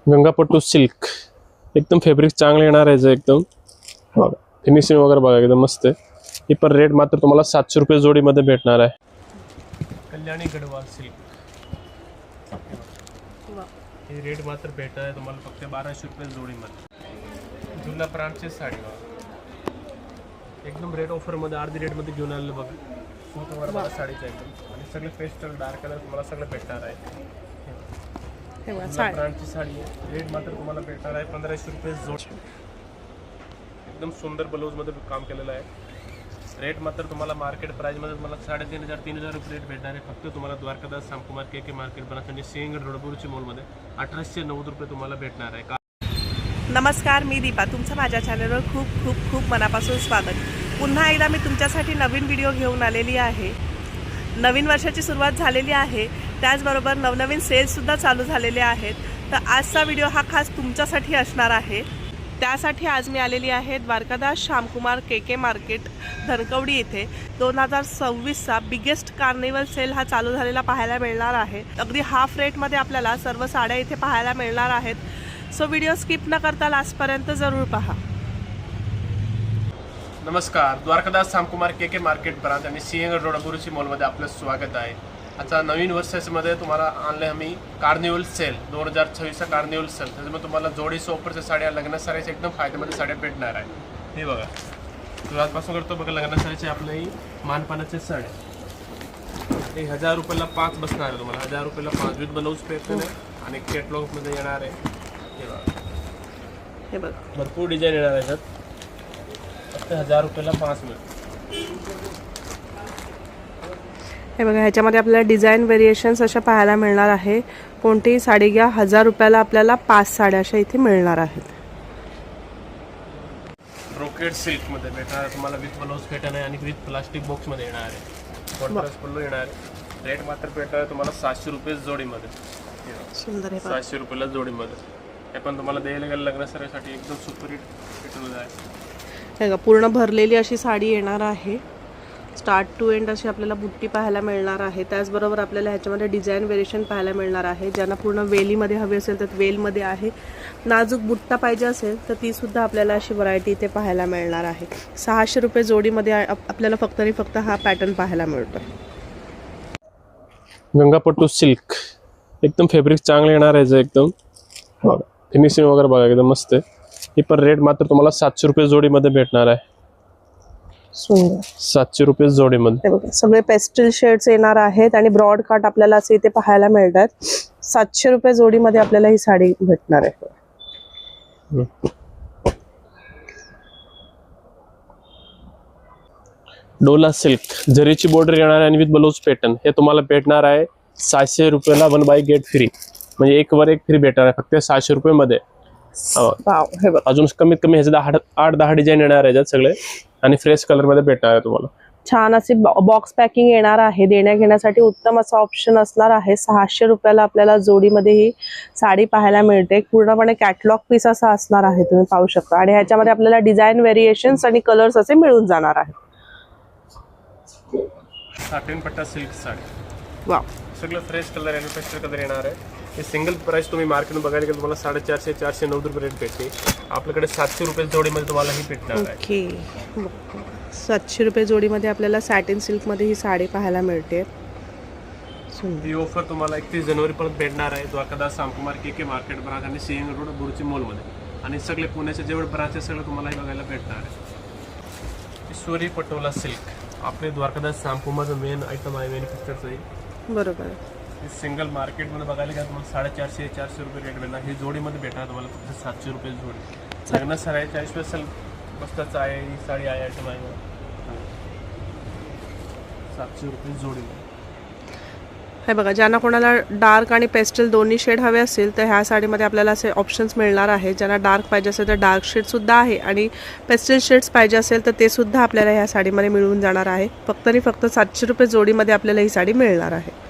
गंगापट्टू silk एकदम fabric चांगलं येणार आहे एकदम बघा, फिनिशिंग वगैरे बघा एकदम मस्त आहे। ही पण रेट मात्र तुम्हाला 700 रुपये जोडीमध्ये भेटणार आहे। कल्याणी गढ़वाल सिल्क हे रेट मात्र भेटणार आहे तुम्हाला फक्त 1200 रुपये जोडीमध्ये। जुना ब्रांडची साडी बघा एकदम रेट ऑफर मध्ये अर्धी रेट मध्ये घेऊन आलेलं बघा। सूट वर बघा साडीचं एकदम आणि सगळे पेस्टल डार्क कलर तुम्हाला सगळं भेटणार आहे। ब्रांडची साडी आहे, रेट मात्र तुम्हाला भेटणार आहे 1500 रुपये जोड। एकदम सुंदर ब्लाउज मध्ये काम केलेलं आहे। रेट मात्र तुम्हाला मार्केट प्राइस मध्ये तुम्हाला 3500-3000 रुपये रेट भेटणार आहे। फक्त तुम्हाला द्वारकादास शामकुमार के मार्केट बनासनी सिंहगड रोडपूरची मॉल मध्ये 1890 रुपये तुम्हाला भेटणार आहे। नमस्कार, मी दीपा, तुमचं माझ्या चॅनलवर खूप खूप खूप मनापासून स्वागत। पुन्हा एकदा मी तुमच्यासाठी नवीन व्हिडिओ घेऊन आलेली आहे। नवीन वर्षाची सुरुवात झालेली आहे, त्याचबरोबर नवनवीन सेल्ससुद्धा चालू झालेले आहेत। तर आजचा व्हिडिओ हा खास तुमच्यासाठी असणार आहे। त्यासाठी आज मी आलेली आहे द्वारकादास शामकुमार के मार्केट धनकवडी येथे 2026चा बिगेस्ट कार्निवल सेल हा चालू झालेला पाहायला मिळणार आहे। अगदी हाफ रेटमध्ये आपल्याला सर्व साड्या इथे पाहायला मिळणार आहेत। सो व्हिडिओ स्किप न करता लास्टपर्यंत जरूर पहा। नमस्कार, द्वारकादास शामकुमार के मार्केट ब्रांच आणि सिंहगड रोडपूरची मॉलमध्ये आपलं स्वागत आहे। आता नवीन वर्षामध्ये तुम्हाला आणले आम्ही कार्निवल सेल 2026चा कार्निवल सेल। त्याच्यामध्ये तुम्हाला जोडीच्या ऑफरच्या साड्या, लग्न साड्याच्या एकदम फायद्यामध्ये साड्या भेटणार आहे। हे बघा, सुरुवातपासून करतो बघा लग्न साड्याचे आपल्या ही मानपानाचे साड्या 1000 रुपयाला 5 बसणार आहे तुम्हाला। 1000 रुपयाला 5 विथ ब्लाऊज पेटर्न आहे आणि कॅटलॉगमध्ये येणार आहे। हे बघा भरपूर डिझाईन येणार आहे त्यात, फक्त 1000 रुपयाला 5 मिळेल। हे बघा, ह्याच्यामध्ये आपल्याला डिझाईन व्हेरिएशन्स अशा पाहायला मिळणार आहे। कोणतीही साडी घ्या, 1000 रुपयाला आपल्याला 5 साड्या अशा इथे मिळणार आहेत। ब्रोकेड सिल्क मध्ये भेटणार तुम्हाला विथ ब्लाऊज पॅटर्न आहे आणि विथ प्लास्टिक बॉक्स मध्ये येणार आहे। कॉन्ट्रास्ट पल्लू येणार आहे। रेट मात्र भेटणार तुम्हाला 700 रुपये जोडीमध्ये। सुंदर आहे, 700 रुपयाला जोडीमध्ये। हे पण तुम्हाला द्यायला गेलं लग्नासाठी एकदम सुपर हिट भेटून आहे। हे बघा, पूर्ण भरलेली अशी साडी येणार आहे। स्टार्ट टू एंड अशी आपल्याला बुट्टी पाहायला मिळणार आहे। त्याचबरोबर आपल्याला ह्याच्यामध्ये डिझाईन व्हेरिएशन पाहायला मिळणार आहे। ज्यांना पूर्ण वेलीमध्ये हवी असेल तर वेलमध्ये आहे, नाजूक बुट्टा पाहिजे असेल तर ती सुद्धा आपल्याला अशी व्हरायटी इथे पाहायला मिळणार आहे। 600 रुपये जोडीमध्ये आपल्याला फक्त आणि फक्त हा पॅटर्न पाहायला मिळतो। गंगापट्टू सिल्क एकदम फॅब्रिक चांगलं येणार आहे एकदम बघा, फिनिशिंग वगैरे बघा एकदम मस्त आहे। ही पण रेट मात्र तुम्हाला 700 रुपये जोडीमध्ये भेटणार आहे। सुंदर, 700 रुपये जोडीमध्ये। बघा सगळे पेस्टल शेड्स येणार आहेत आणि ब्रॉड काट आपल्याला असे इथे पाहायला मिळतात। 700 रुपये जोडीमध्ये आपल्याला ही साडी भेटणार आहे। डोला सिल्क जरीची बॉर्डर येणार आहे आणि विथ ब्लाऊज पॅटर्न। हे तुम्हाला भेटणार आहे 600 रुपयाला 1 बाय गेट फ्री, म्हणजे एक वर एक फ्री भेटणार आहे फक्त 600 रुपये मध्ये। अजून कमीत कमी ह्याच्यात 8-10 डिझाईन येणार आहे सगळे आणि फ्रेश कलर मध्ये भेटणार आहे तुम्हाला। छान असे बॉक्स पॅकिंग येणार आहे, देण्या घेण्यासाठी उत्तम असा ऑप्शन असणार आहे। 600 रुपयाला आपल्याला जोडीमध्ये ही साडी पाहायला मिळते। पूर्णपणे कॅटलॉग पीस असा असणार आहे, तुम्ही पाहू शकता। आणि ह्याच्यामध्ये आपल्याला डिझाईन व्हेरिएशन्स आणि कलर्स असे मिळून जाणार आहेत। साटिन पट्टा सिल्क साडी, वाव, सगळं फ्रेश कलर आणि पेस्टल कलर येणार आहे। हे सिंगल प्राइस तुम्ही मार्केटमध्ये बघायला गेलं तुम्हाला 450-490 रुपये रेट भेटते। आपल्याकडे 700 रुपये जोडीमध्ये तुम्हाला ही भेटणार आहे। ओके, 700 रुपये जोडीमध्ये आपल्याला सॅटिन सिल्कमध्ये ही साडी पाहायला मिळते। ही ऑफर तुम्हाला 31 जानेवारीपर्यंत भेटणार आहे द्वारकादास शामकुमार के मार्केट ब्रांच आणि सिंहगड रोड बुरुची मॉलमध्ये। आणि सगळे पुण्याचे जेवढे ब्रांच आहे सगळं तुम्हाला हे बघायला भेटणार आहे। ईश्वरी पटोला सिल्क आपले द्वारकादास शामकुमारचं मेन आयटम आहे, मॅन्युफॅक्चरचं। बरोबर आहे। सिंगल मार्केटमध्ये बघायला गेलं तुम्हाला 450-400 रुपये रेट भेटणार। ही जोडीमध्ये भेटणार तुम्हाला फक्त 700 रुपये जोडी। लग्न साड्याच्या स्पेशल मस्तच आहे, ही साडी आहे आयटम आहे 700 रुपये जोडीमध्ये। हे बघा, ज्यांना कोणाला डार्क आणि पेस्टल दोन्ही शेड हवे असेल तर ह्या साडीमध्ये आपल्याला असे ऑप्शन्स मिळणार आहे। ज्यांना डार्क पाहिजे असेल तर डार्क शेडसुद्धा आहे आणि पेस्टल शेड्स पाहिजे असेल तर ते सुद्धा आपल्याला ह्या साडीमध्ये मिळून जाणार आहे। फक्त आणि फक्त 700 रुपये जोडीमध्ये आपल्याला ही साडी मिळणार आहे।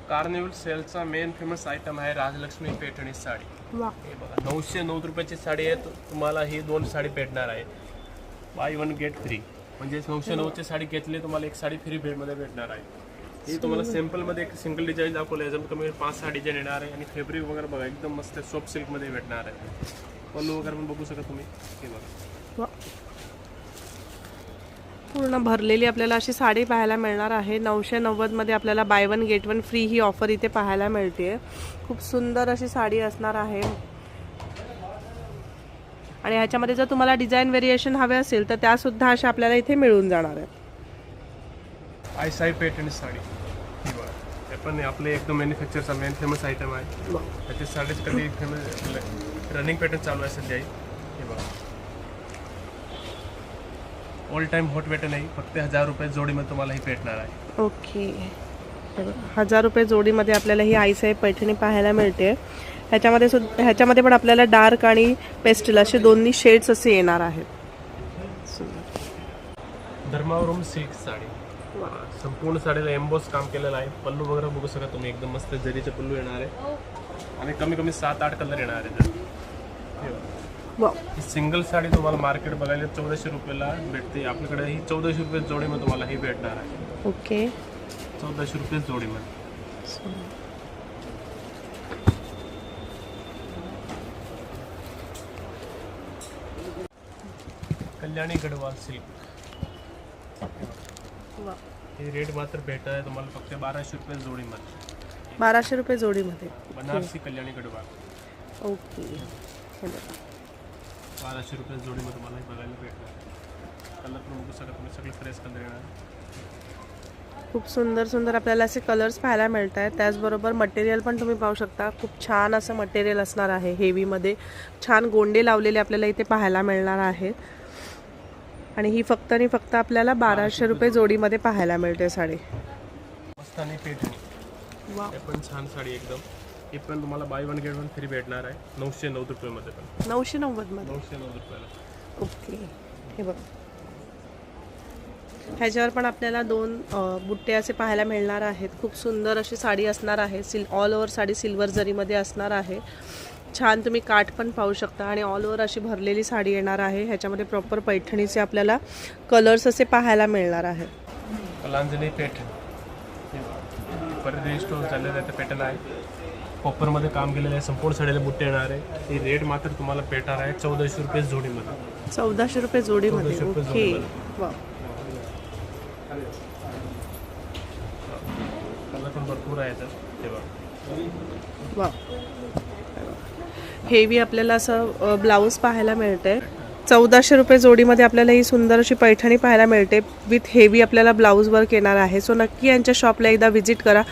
कार्निवल सेलचा मेन फेमस आयटम आहे राजलक्ष्मी पैठणी साडी। हे बघा 990 रुपयाची साडी आहे, तुम्हाला ही 2 साडी भेटणार आहे। बाय 1 गेट फ्री, म्हणजे 990 ची साडी घेतली तुम्हाला एक साडी फ्री मध्ये भेटणार आहे। हे तुम्हाला सॅम्पल मध्ये एक सिंगल डिझाईन दाखवलं, याच्यात कमी 5-6 डिझाईन येणार आहे. आणि फॅब्रिक वगैरे बघा एकदम मस्त सॉफ्ट सिल्क मध्ये भेटणार आहे. पल्लू वगैरे पण बघू शकता तुम्ही. हे बघा पूर्ण भरलेली आपल्याला अशी साडी पाहायला मिळणार आहे. 990 मध्ये आपल्याला बाय 1 गेट 1 फ्री ही ऑफर इथे पाहायला मिळते. खूप सुंदर अशी साडी असणार आहे. आणि ह्याच्यामध्ये जर तुम्हाला डिझाईन व्हेरिएशन हवे असेल तर त्या सुद्धा अशा आपल्याला इथे मिळून जाणार आहेत. आयसाई पॅटर्न साडी. हे बघा, हे पण आपले एकदम मॅन्युफॅक्चरचा मेन फेमस आयटम आहे. त्याची साडीच कधी फेमस रनिंग पॅटर्न चालू आहे सध्या. हे बघा ऑल टाइम हॉट पॅटर्न आहे. फक्त 1000 रुपये जोडीमध्ये तुम्हाला ही भेटणार आहे. ओके, 1000 रुपये जोडीमध्ये आपल्याला ही आईसाई पैठणी पाहायला मिळते. ह्याच्यामध्ये पण आपल्याला डार्क आणि पेस्टल असे दोन्ही शेड्स असे येणार आहेत. धर्मावरम सिल्क साडी. संपूर्ण साडीला एम्बॉस काम केलेलं आहे. पल्लू वगैरे बघू शकता तुम्ही, एकदम मस्त जरीचे पल्लू येणार आहे. आणि कमी कमी 7-8 कलर येणार आहे. ही सिंगल साडी तुम्हाला मार्केट बघायला 1400 रुपयाला भेटते. आपल्याकडे ही 1400 रुपये जोडीमध्ये तुम्हाला ही भेटणार आहे. ओके, 1400 रुपये जोडीमध्ये. कल्याणी गढ़वाल सिल्क. हे रेट मात्र भेटत आहे तुम्हाला फक्त 1200 रुपये जोडीमध्ये. 1200 रुपये जोडीमध्ये बनारसी कल्याणी गढ़वाल. ओके, 1200 रुपये जोडीमध्ये तुम्हाला हे बघायला भेटणार. कलर पण बघू शकता तुम्ही, सगळे फ्रेश कलर येणार. खूप सुंदर सुंदर आपल्याला असे कलर्स पाहायला मिळत आहेत. त्याचबरोबर मटेरियल पण तुम्ही पाहू शकता. खूप छान असं मटेरियल असणार आहे. हेवीमध्ये छान गोंडे लावलेले आपल्याला इथे पाहायला मिळणार आहेत. आणि ही फक्त आणि फक्त आपल्याला 1200 रुपये जोडीमध्ये पाहायला मिळते साडी. मस्त आणि पेटणी. हे पण छान साडी एकदम. हे पण तुम्हाला बाय 1 गेट 1 फ्री भेटणार आहे. 990 रुपयामध्ये पण. 990 मध्ये. 990 रुपयाला. ओके, हे बघा ह्याच्यावर पण आपल्याला 2 बुट्टे असे पाहायला मिळणार आहेत. खूप सुंदर अशी साडी असणार आहे. ऑल ओव्हर साडी सिल्वर जरीमध्ये असणार आहे. छान तुम्ही काठ पण पाहू शकता. आणि ऑल ओव्हर अशी भरलेली साडी येणार आहे. ह्याच्यामध्ये प्रॉपर पैठणीचे आपल्याला कलर्स असे पाहायला मिळणार आहे. कलांजली पॅटर्न. परत रिस्टोर झालेलं आहे पॅटर्न आहे. कॉपरमध्ये काम केलेलं आहे. संपूर्ण साडीला बुट्टे येणार आहे. ही रेट मात्र तुम्हाला भेटणार आहे 1400 रुपये जोडीमध्ये. 1400 रुपये जोडीमध्ये. 1400 रुपये ओके, जोडीमध्ये. वा, कलर पण भरपूर आहे तर तेव्हा. वा, हेवी आपल्याला असं ब्लाऊज पाहायला मिळते. 1400 रुपये जोडीमध्ये आपल्याला ही सुंदर अशी पैठणी पाहायला मिळते. विथ हेवी आपल्याला ब्लाऊज वर्क येणार आहे. सो नक्की यांच्या शॉपला एकदा व्हिजिट करा.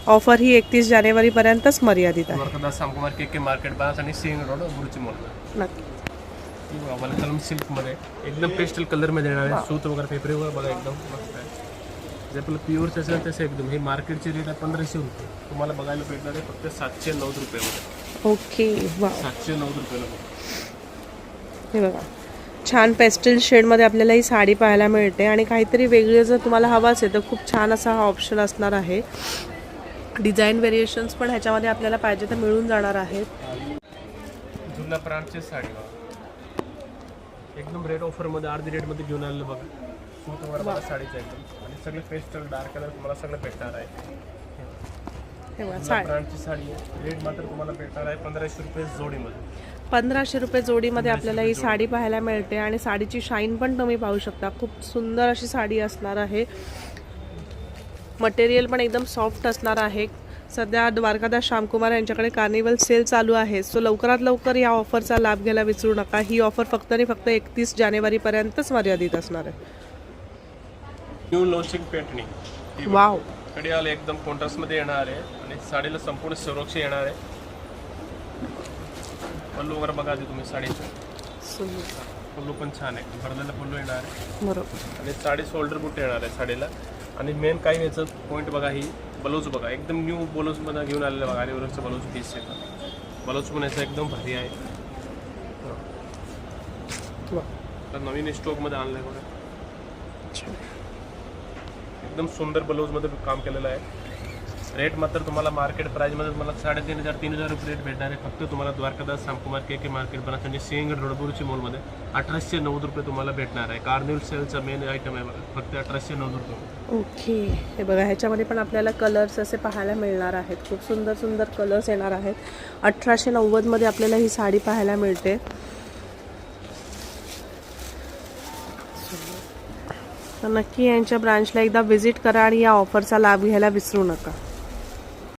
ऑफर ही 31 जानेवारीपर्यंतच मर्यादित आहे. शामकुमार के मार्केट बास आणि सिंग रोड गुरुची मोल. नक्की. आम्हाला कलम सिल्कमध्ये एकदम पेस्टल कलरमध्ये येणार आहे. सूत वगैरे पेपरी वगैरे बघा एकदम मस्त आहे. जे आपलं प्युअरचं असेल तसं एकदम. हे मार्केटची रेट आहे 1500 रुपये. तुम्हाला बघायला भेटणार आहे फक्त 709 रुपयामध्ये. ओके, वा, 709 रुपयाला. हे बघा छान पेस्टल शेडमध्ये आपल्याला ही साडी पाहायला मिळते. आणि काहीतरी वेगळं जर तुम्हाला हवं असेल तर खूप छान असा हा ऑप्शन असणार आहे. डिझाईन व्हेरिएशन्स पण ह्याच्यामध्ये आपल्याला पाहिजे तर मिळून जाणार आहेत. जुना ब्रँडची साडी एकदम रेट ऑफरमध्ये अर्धी रेटमध्ये घेऊन आलेलं बघा. सूट वगैरे बघा साडीचं एकदम. आणि सगळे पेस्टल डार्क कलर तुम्हाला सगळं भेटणार आहे. ब्रँडची साडी आहे. रेट मात्र तुम्हाला भेटणार आहे 1500 रुपये जोडीमध्ये. 1500 रुपये जोडीमध्ये आपल्याला ही साडी पाहायला मिळते. आणि साडीची शाईन पण तुम्ही पाहू शकता. खूप सुंदर अशी साडी असणार आहे. मटेरियल पण एकदम सॉफ्ट असणार आहे. सध्या द्वारकादास श्यामकुमार यांच्याकडे कार्निवल सेल चालू आहे. सो लवकरात लवकर या ऑफरचा लाभ घ्यायला विसरू नका. ही ऑफर फक्त आणि फक्त 31 जानेवारीपर्यंतच मर्यादित असणार आहे. New launching पेटणी. वाव, कडियाल एकदम कॉन्ट्रास्टमध्ये येणार आहे. आणि साडीला संपूर्ण सुरक्षा येणार आहे. पल्लू वगैरे बघा आधी तुम्ही साडीचं. पल्लू पण छान आहे. भरलेला पल्लू येणार आहे. बरोबर. आणि साडी शोल्डर बुट येणार आहे साडीला. आणि मेन काय याचं पॉईंट बघा, ही ब्लाऊज बघा एकदम न्यू ब्लाऊजमध्ये घेऊन आलेलं बघा. आरीवर्कचं ब्लाऊज पीस आहे. ब्लाऊज पण याचं एकदम भारी आहे. तर नवीन स्टॉकमध्ये आणलं आहे बघा. एकदम सुंदर ब्लाऊजमध्ये काम केलेलं आहे. रेट मात्र तुम्हाला मार्केट प्राइसमध्ये तुम्हाला 3,500-3,000 रुपये रेट भेटणार आहे. फक्त तुम्हाला द्वारकादास रामकुमार के मार्केट बनासनी सिंहगड रोडबुरची मॉलमध्ये 1890 रुपये तुम्हाला भेटणार आहे. कार्निवल सेलचा मेन आयटम आहे बघा, फक्त 1890 रुपये. ओके, हे बघा ह्याच्यामध्ये पण आपल्याला कलर्स असे पाहायला मिळणार आहेत. खूप सुंदर सुंदर कलर्स येणार आहेत. 1890 मध्ये आपल्याला ही साडी पाहायला मिळते. तर नक्की यांच्या ब्रांचला एकदा व्हिजिट करा आणि या ऑफरचा लाभ घ्यायला विसरू नका.